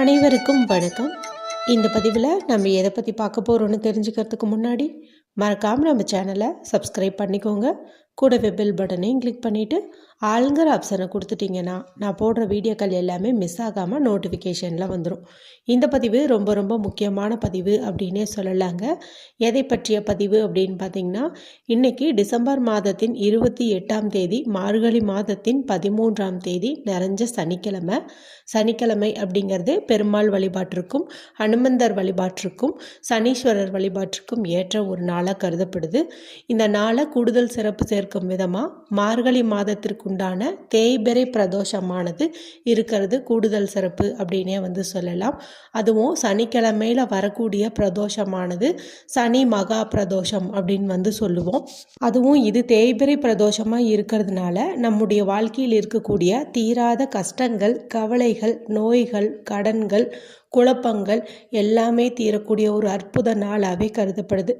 அனைவருக்கும் வணக்கம். இந்த பதிவில் நம்ம எதை பற்றி பார்க்க போகிறோன்னு தெரிஞ்சுக்கிறதுக்கு முன்னாடி மறக்காமல் நம்ம சேனலை சப்ஸ்கிரைப் பண்ணிக்கோங்க. கூடவே பெல் பட்டனையும் கிளிக் பண்ணிவிட்டு ஆளுங்கிற ஆப்ஷனை கொடுத்துட்டிங்கன்னா நான் போடுற வீடியோக்கள் எல்லாமே மிஸ் ஆகாமல் நோட்டிஃபிகேஷனில் வந்துடும். இந்த பதிவு ரொம்ப ரொம்ப முக்கியமான பதிவு அப்படின்னே சொல்லலாங்க. எதை பற்றிய பதிவு அப்படின்னு பார்த்திங்கன்னா, இன்றைக்கி டிசம்பர் மாதத்தின் 28ஆம் தேதி மார்கழி மாதத்தின் 13ஆம் தேதி நிறைஞ்ச சனிக்கிழமை. சனிக்கிழமை அப்படிங்கிறது பெருமாள் வழிபாட்டிற்கும் ஹனுமந்தர் வழிபாட்டிற்கும் சனீஸ்வரர் வழிபாட்டிற்கும் ஏற்ற ஒரு நாளாக கருதப்படுது. இந்த நாளை கூடுதல் சிறப்பு சேர்க்கும் விதமாக மார்கழி மாதத்திற்குண்டான தேய்பிறை பிரதோஷமானது இருக்கிறது கூடுதல் சிறப்பு அப்படின்னே சொல்லலாம். அதுவும் சனிக்கிழமையில் வரக்கூடிய பிரதோஷமானது சனி மகா பிரதோஷம் அப்படின்னு சொல்லுவோம். அதுவும் இது தேய்பிறை பிரதோஷமாக இருக்கிறதுனால நம்முடைய வாழ்க்கையில் இருக்கக்கூடிய தீராத கஷ்டங்கள், கவலைகள், நோய்கள், கடன்கள், குழப்பங்கள் எல்லாமே தீரக்கூடிய ஒரு அற்புத நாளாகவே கருதப்படுது.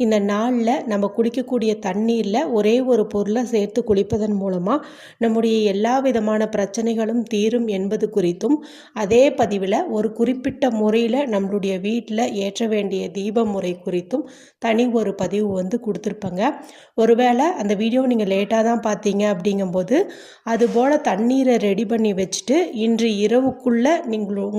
இந்த நாளில் நம்ம குடிக்கக்கூடிய தண்ணீரில் ஒரே ஒரு பொருளை சேர்த்து குளிப்பதன் மூலமாக நம்முடைய எல்லா விதமான பிரச்சனைகளும் தீரும் என்பது குறித்தும், அதே பதிவில் ஒரு குறிப்பிட்ட முறையில் நம்மளுடைய வீட்டில் ஏற்ற வேண்டிய தீப முறை குறித்தும் தனி ஒரு பதிவு கொடுத்துருப்பாங்க. ஒருவேளை அந்த வீடியோ நீங்கள் லேட்டாக தான் பார்த்தீங்க அப்படிங்கும்போது அதுபோல் தண்ணீரை ரெடி பண்ணி வச்சுட்டு இன்று இரவுக்குள்ளே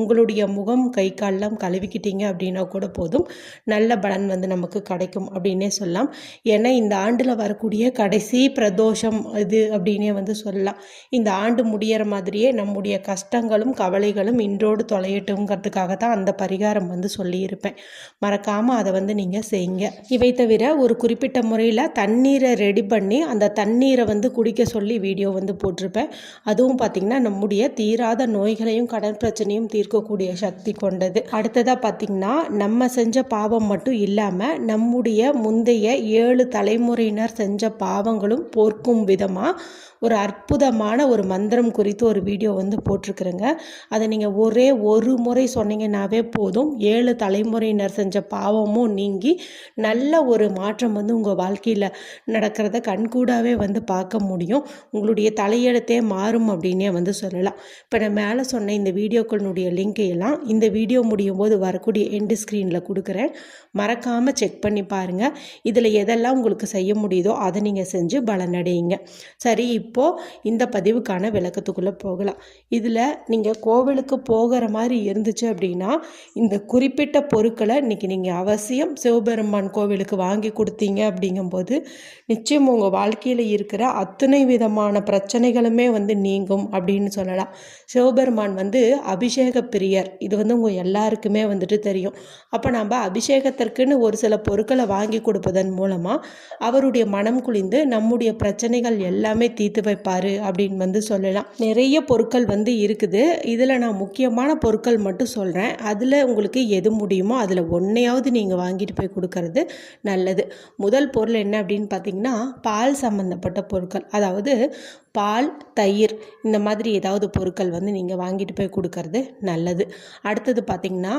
உங்களுடைய முகம், கை, காலெல்லாம் கழுவிக்கிட்டீங்க அப்படின்னா கூட போதும், நல்ல பலன் நமக்கு கிடைக்கும் அப்படின்னே சொல்லலாம். ஏன்னா இந்த ஆண்டில் வரக்கூடிய கடைசி பிரதோஷம் இது அப்படின்னே சொல்லலாம். இந்த ஆண்டு முடிகிற மாதிரியே நம்முடைய கஷ்டங்களும் கவலைகளும் இன்றோடு தொலையட்டுங்கிறதுக்காக தான் அந்த பரிகாரம் சொல்லியிருப்பேன். மறக்காமல் அதை நீங்கள் செய்யுங்க. இவை தவிர ஒரு குறிப்பிட்ட முறையில் தண்ணீரை ரெடி பண்ணி அந்த தண்ணீரை குடிக்க சொல்லி வீடியோ போட்டிருப்பேன். அதுவும் பார்த்திங்கன்னா நம்முடைய தீராத நோய்களையும் கடன் பிரச்சனையும் தீர்க்கக்கூடிய சக்தி கொண்டது. அடுத்ததாக பார்த்திங்கன்னா, நம்ம செஞ்ச பாவம் மட்டும் இல்லாமல் நம்முடைய முந்தைய 7 தலைமுறையினர் செஞ்ச பாவங்களும் போர்க்கும் விதமாக ஒரு அற்புதமான ஒரு மந்திரம் குறித்து ஒரு வீடியோ போட்டிருக்கிறேங்க. அதை நீங்கள் ஒரே ஒரு முறை சொன்னீங்கன்னாவே போதும், 7 தலைமுறையினர் செஞ்ச பாவமும் நீங்கி நல்ல ஒரு மாற்றம் உங்கள் வாழ்க்கையில் நடக்கிறத கண்கூடாவே பார்க்க முடியும். உங்களுடைய தலையெழுத்தே மாறும் அப்படின்னே சொல்லலாம். இப்போ நான் மேலே சொன்ன இந்த வீடியோக்களுடைய லிங்கையெல்லாம் இந்த வீடியோ முடியும் போது வரக்கூடிய எண்டு ஸ்க்ரீனில் கொடுக்குறேன். மறக்காமல் செக் பண்ணி பாருங்கள். இதில் எதெல்லாம் உங்களுக்கு செய்ய முடியுதோ அதை நீங்கள் செஞ்சு பலனடையுங்க. சரி, இப்போது இந்த பதிவுக்கான விளக்கத்துக்குள்ளே போகலாம். இதில் நீங்கள் கோவிலுக்கு போகிற மாதிரி இருந்துச்சு அப்படின்னா இந்த குறிப்பிட்ட பொருட்களை இன்றைக்கி நீங்கள் அவசியம் சிவபெருமான் கோவிலுக்கு வாங்கி கொடுத்தீங்க அப்படிங்கும்போது நிச்சயம் உங்கள் வாழ்க்கையில் இருக்கிற அத்தனை விதமான பிரச்சனைகளுமே நீங்கும் அப்படின்னு சொல்லலாம். சிவபெருமான் அபிஷேக பிரியர். இது உங்கள் எல்லாருக்குமே தெரியும். அப்போ நம்ம அபிஷேகத்திற்குன்னு ஒரு சில பொருட்களை வாங்கி கொடுப்பதன் மூலமாக அவருடைய மனம் குளிந்து நம்முடைய பிரச்சனைகள் எல்லாமே தீர்த்து வைப்பார் அப்படின்னு சொல்லலாம். நிறைய பொருட்கள் இருக்குது. இதில் நான் முக்கியமான பொருட்கள் மட்டும் சொல்கிறேன். அதில் உங்களுக்கு எது முடியுமோ அதில் ஒன்றையாவது நீங்கள் வாங்கிட்டு போய் கொடுக்கறது நல்லது. முதல் பொருள் என்ன அப்படின்னு பார்த்தீங்கன்னா, பால் சம்மந்தப்பட்ட பொருட்கள். அதாவது பால், தயிர், இந்த மாதிரி ஏதாவது பொருட்கள் நீங்கள் வாங்கிட்டு போய் கொடுக்கறது நல்லது. அடுத்தது பார்த்திங்கன்னா,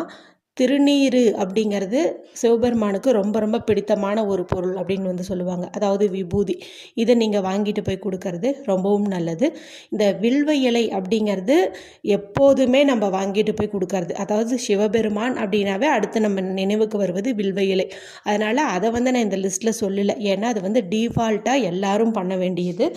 திருநீர் அப்படிங்கிறது சிவபெருமானுக்கு ரொம்ப ரொம்ப பிடித்தமான ஒரு பொருள் அப்படின்னு சொல்லுவாங்க. அதாவது விபூதி. இதை நீங்கள் வாங்கிட்டு போய் கொடுக்கறது ரொம்பவும் நல்லது. இந்த வில்வ இலை அப்படிங்கிறது எப்போதுமே நம்ம வாங்கிட்டு போய் கொடுக்கறது. அதாவது சிவபெருமான் அப்படின்னாவே அடுத்து நம்ம நினைவுக்கு வருவது வில்வ இலை. அதனால் அதை நான் இந்த லிஸ்ட்டில் சொல்லலை. ஏன்னா அது டிஃபால்ட்டாக எல்லாரும் பண்ண வேண்டியது.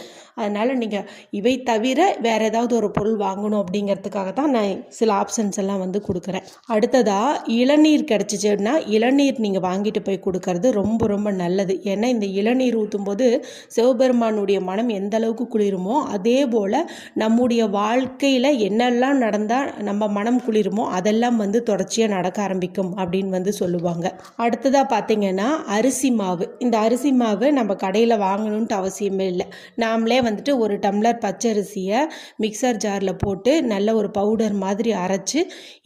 அதனால் நீங்கள் இவை தவிர வேறு ஏதாவது ஒரு பொருள் வாங்கணும் அப்படிங்கிறதுக்காக தான் நான் சில ஆப்ஷன்ஸ் எல்லாம் கொடுக்குறேன். அடுத்ததாக இளநீர் கிடச்சிச்சுன்னா இளநீர் நீங்கள் வாங்கிட்டு போய் கொடுக்கறது ரொம்ப ரொம்ப நல்லது. ஏன்னா இந்த இளநீர் ஊற்றும்போது சிவபெருமானுடைய மனம் எந்த அளவுக்கு குளிருமோ அதே போல் நம்முடைய வாழ்க்கையில் என்னெல்லாம் நடந்தால் நம்ம மனம் குளிருமோ அதெல்லாம் தொடர்ச்சியாக நடக்க ஆரம்பிக்கும் அப்படின்னு சொல்லுவாங்க. அடுத்ததாக பார்த்திங்கன்னா, அரிசி மாவு. இந்த அரிசி மாவு நம்ம கடையில் வாங்கணுன்ட்டு அவசியமே இல்லை. நாமளே ஒரு டம்ளர் பச்சரிசியை மிக்சர் ஜாரில் போட்டு நல்ல ஒரு பவுடர் மாதிரி அரைச்சி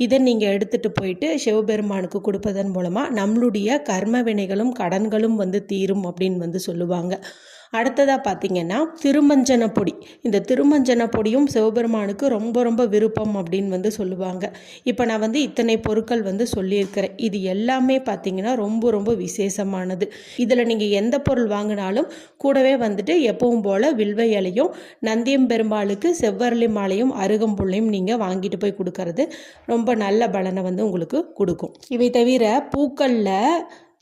இதை நீங்கள் எடுத்துகிட்டு போயிட்டு சிவபெருமானுக்கு கொடுப்பதன் மூலமாக நம்மளுடைய கர்ம வினைகளும் கடன்களும் தீரும் அப்படின்னு சொல்லுவாங்க. அடுத்ததாக பார்த்திங்கன்னா திருமஞ்சன பொடி. இந்த திருமஞ்சன பொடியும் சிவபெருமானுக்கு ரொம்ப ரொம்ப விருப்பம் அப்படின்னு வந்து சொல்லுவாங்க. இப்போ நான் வந்து இத்தனை பொருட்கள் வந்து சொல்லியிருக்கிறேன். இது எல்லாமே பார்த்திங்கன்னா ரொம்ப ரொம்ப விசேஷமானது. இதில் நீங்கள் எந்த பொருள் வாங்கினாலும் கூடவே வந்துட்டு எப்பவும் போல் வில்வ இலையும் நந்தியம் பெருமாளுக்கு செவ்வரளி மாலையும் அருகம்புள்ளையும் நீங்கள் வாங்கிட்டு போய் கொடுக்கறது ரொம்ப நல்ல பலனை வந்து உங்களுக்கு கொடுக்கும். இவை தவிர பூக்களில்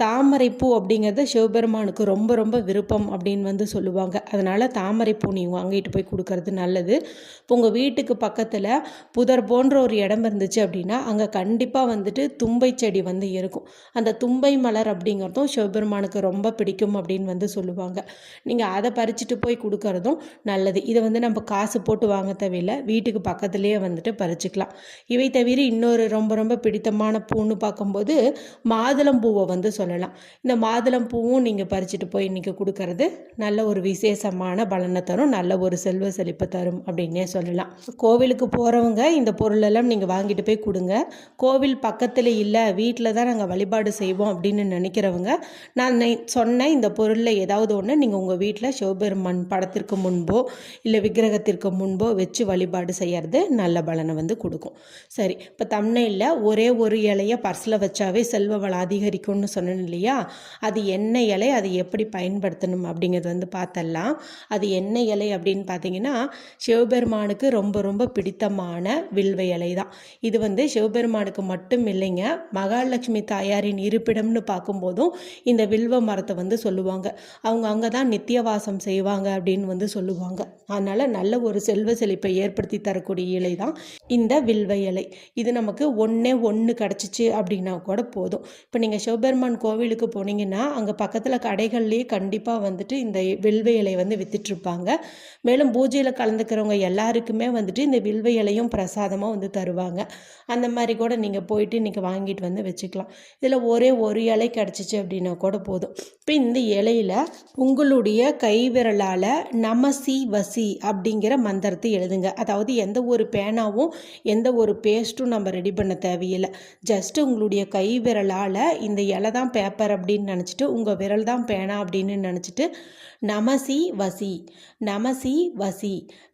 தாமரைப்பூ அப்படிங்கிறது சிவபெருமானுக்கு ரொம்ப ரொம்ப விருப்பம் அப்படின்னு வந்து சொல்லுவாங்க. அதனால் தாமரைப்பூ நீங்கள் வாங்கிட்டு போய் கொடுக்கறது நல்லது. இப்போ உங்கள் வீட்டுக்கு பக்கத்தில் புதர் போன்ற ஒரு இடம் இருந்துச்சு அப்படின்னா அங்கே கண்டிப்பாக வந்துட்டு தும்பை செடி வந்து இருக்கும். அந்த தும்பை மலர் அப்படிங்கிறதும் சிவபெருமானுக்கு ரொம்ப பிடிக்கும் அப்படின்னு வந்து சொல்லுவாங்க. நீங்கள் அதை பறிச்சுட்டு போய் கொடுக்கறதும் நல்லது. இதை வந்து நம்ம காசு போட்டு வாங்க தேவையில்லை, வீட்டுக்கு பக்கத்துலேயே வந்துட்டு பறிச்சுக்கலாம். இவை தவிர இன்னொரு ரொம்ப ரொம்ப பிடித்தமான பூன்னு பார்க்கும்போது மாதுளம்பூவை வந்து சொல்லலாம். இந்த மாதுளம் பூவும் நீங்கள் பறிச்சுட்டு போய் இன்றைக்கி கொடுக்கறது நல்ல ஒரு விசேஷமான பலனை தரும், நல்ல ஒரு செல்வ செழிப்பை தரும் அப்படின்னே சொல்லலாம். கோவிலுக்கு போகிறவங்க இந்த பொருளெல்லாம் நீங்கள் வாங்கிட்டு போய் கொடுங்க. கோவில் பக்கத்தில் இல்லை, வீட்டில் தான் நாங்கள் வழிபாடு செய்வோம் அப்படின்னு நினைக்கிறவங்க நான் சொன்ன இந்த பொருளில் ஏதாவது ஒன்று நீங்கள் உங்கள் வீட்டில் சிவபெருமான் படத்திற்கு முன்போ இல்லை விக்கிரகத்திற்கு முன்போ வச்சு வழிபாடு செய்கிறது நல்ல பலனை வந்து கொடுக்கும். சரி, இப்போ தம்ப்நெயில்ல ஒரே ஒரு இலையை பர்ஸில் வச்சாவே செல்வ வளம் அதிகரிக்கும்னு சொன்னேன் இல்லையா? அது என்ன இலை, அது எப்படி பயன்படுத்தணும் அப்படிங்கிறது வந்து பார்த்தலாம். அது என்ன இலை அப்படின்னு பார்த்தீங்கன்னா சிவபெருமானுக்கு ரொம்ப ரொம்ப பிடித்தமான வில்வ இலை தான். இது வந்து சிவபெருமானுக்கு மட்டும் இல்லைங்க, மகாலட்சுமி தாயாரின் இருப்பிடம்னு பார்க்கும்போதும் இந்த வில்வ மரத்தை வந்து சொல்லுவாங்க. அவங்க அங்கே தான் நித்தியவாசம் செய்வாங்க அப்படின்னு வந்து சொல்லுவாங்க. அதனால் நல்ல ஒரு செல்வ செழிப்பை ஏற்படுத்தி தரக்கூடிய இலை தான் இந்த வில்வ இலை. இது நமக்கு ஒன்று கிடச்சிச்சு அப்படின்னா கூட போதும். இப்போ நீங்கள் சிவபெருமான் கோவிலுக்கு போனீங்கன்னா அங்கே பக்கத்தில் கடைகள்லேயே கண்டிப்பாக வந்துட்டு இந்த வில்வ இலை வந்து வித்துட்ருப்பாங்க. மேலும் பூஜையில் கலந்துக்கிறவங்க எல்லாருக்குமே வந்துட்டு இந்த வில்வ இலையும் பிரசாதமாக வந்து தருவாங்க. அந்த மாதிரி கூட நீங்கள் போயிட்டு இன்றைக்கி வாங்கிட்டு வந்து வச்சுக்கலாம். இதில் ஒரே ஒரு இலை கிடச்சிச்சு அப்படின்னா கூட போதும். இப்போ இந்த இலையில் உங்களுடைய கைவிரலால் நமசி வசி அப்படிங்கிற மந்திரத்தை எழுதுங்க. அதாவது எந்த ஒரு பேனாவும் எந்த ஒரு பேஸ்ட்டும் நம்ம ரெடி பண்ண தேவையில்லை. ஜஸ்ட்டு உங்களுடைய கைவிரலால் இந்த இலை தான் பேப்பர் அப்படின்னு நினச்சிட்டு உங்கள் விரல் தான் பேனா அப்படின்னு நினச்சிட்டு நமசி வசி நமசி வசி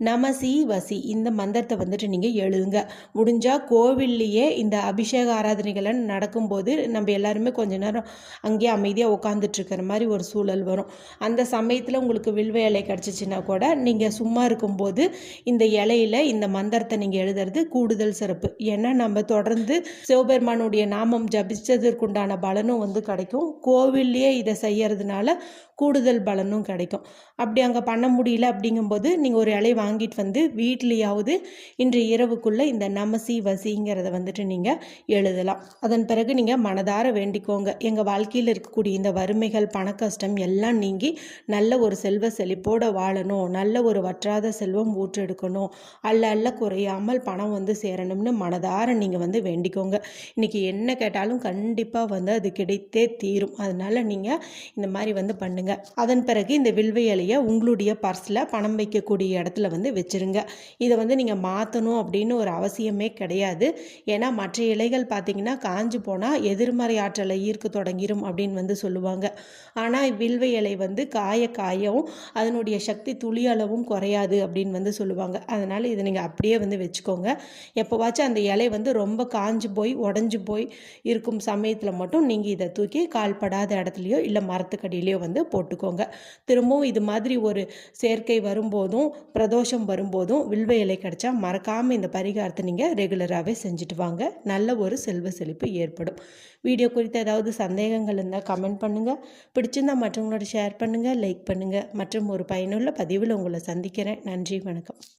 நமசி வசி இந்த மந்திரத்தை வந்துட்டு நீங்கள் எழுதுங்க. முடிஞ்சால் கோவில்லையே இந்த அபிஷேக ஆராதனைகளை நடக்கும்போது நம்ம எல்லாருமே கொஞ்ச நேரம் அங்கேயே அமைதியாக உட்காந்துட்ருக்கிற மாதிரி ஒரு சூழல் வரும். அந்த சமயத்தில் உங்களுக்கு வில்வ இலை கிடச்சிச்சின்னா கூட நீங்கள் சும்மா இருக்கும்போது இந்த இலையில் இந்த மந்திரத்தை நீங்கள் எழுதுறது கூடுதல் சிறப்பு. ஏன்னா நம்ம தொடர்ந்து சிவபெருமானுடைய நாமம் ஜபிச்சதற்குண்டான பலனும் வந்து கிடைக்கும். கோவில்லையே இதை செய்யறதுனால கூடுதல் பலனும் கிடைக்கும். அப்படி அங்கே பண்ண முடியல அப்படிங்கும்போது நீங்கள் ஒரு இலை வாங்கிட்டு வந்து வீட்லேயாவது இன்று இரவுக்குள்ளே இந்த நமசி வசிங்கிறத வந்துட்டு நீங்கள் எழுதலாம். அதன் பிறகு நீங்கள் மனதார வேண்டிக்கோங்க, எங்கள் வாழ்க்கையில் இருக்கக்கூடிய இந்த வறுமைகள் பண கஷ்டம் எல்லாம் நீங்கி நல்ல ஒரு செல்வ செழிப்போடு வாழணும், நல்ல ஒரு வற்றாத செல்வம் ஊற்றெடுக்கணும், அல்ல குறையாமல் பணம் வந்து சேரணும்னு மனதார நீங்கள் வந்து வேண்டிக்கோங்க. இன்றைக்கி என்ன கேட்டாலும் கண்டிப்பாக வந்து அது கிடைத்தே தீரும். அதனால் நீங்கள் இந்த மாதிரி வந்து பண்ணுங்கள். அதன் பிறகு இந்த வில்வ இலையை உங்களுடைய பர்ஸில் பணம் வைக்கக்கூடிய இடத்துல வந்து வச்சுருங்க. இதை வந்து நீங்கள் மாற்றணும் அப்படின்னு ஒரு அவசியமே கிடையாது. ஏன்னா மற்ற இலைகள் பார்த்திங்கன்னா காஞ்சு போனால் எதிர்மறை ஆற்றலை ஈர்க்க தொடங்கிடும் அப்படின்னு வந்து சொல்லுவாங்க. ஆனால் வில்வ இலை வந்து காயவும் அதனுடைய சக்தி துளி அளவும் குறையாது அப்படின்னு வந்து சொல்லுவாங்க. அதனால் இதை நீங்கள் அப்படியே வந்து வச்சுக்கோங்க. எப்போவாச்சும் அந்த இலை வந்து ரொம்ப காஞ்சு போய் உடஞ்சி போய் இருக்கும் சமயத்தில் மட்டும் நீங்கள் இதை தூக்கி கால்படாத இடத்துலையோ இல்லை மரத்துக்கடியிலையோ வந்து போட்டுக்கோங்க. திரும்பவும் இது மாதிரி ஒரு சேர்க்கை வரும்போதும் பிரதோஷம் வரும்போதும் வில்வ இலை கிடைச்சா மறக்காமல் இந்த பரிகாரத்தை நீங்கள் ரெகுலராகவே செஞ்சுட்டு வாங்க. நல்ல ஒரு செல்வ செழிப்பு ஏற்படும். வீடியோ குறித்து ஏதாவது சந்தேகங்கள் இருந்தால் கமெண்ட் பண்ணுங்கள். பிடிச்சிருந்தால் மற்றவங்களோட ஷேர் பண்ணுங்கள், லைக் பண்ணுங்கள். மற்றும் ஒரு பயனுள்ள பதிவில் உங்களை சந்திக்கிறேன். நன்றி, வணக்கம்.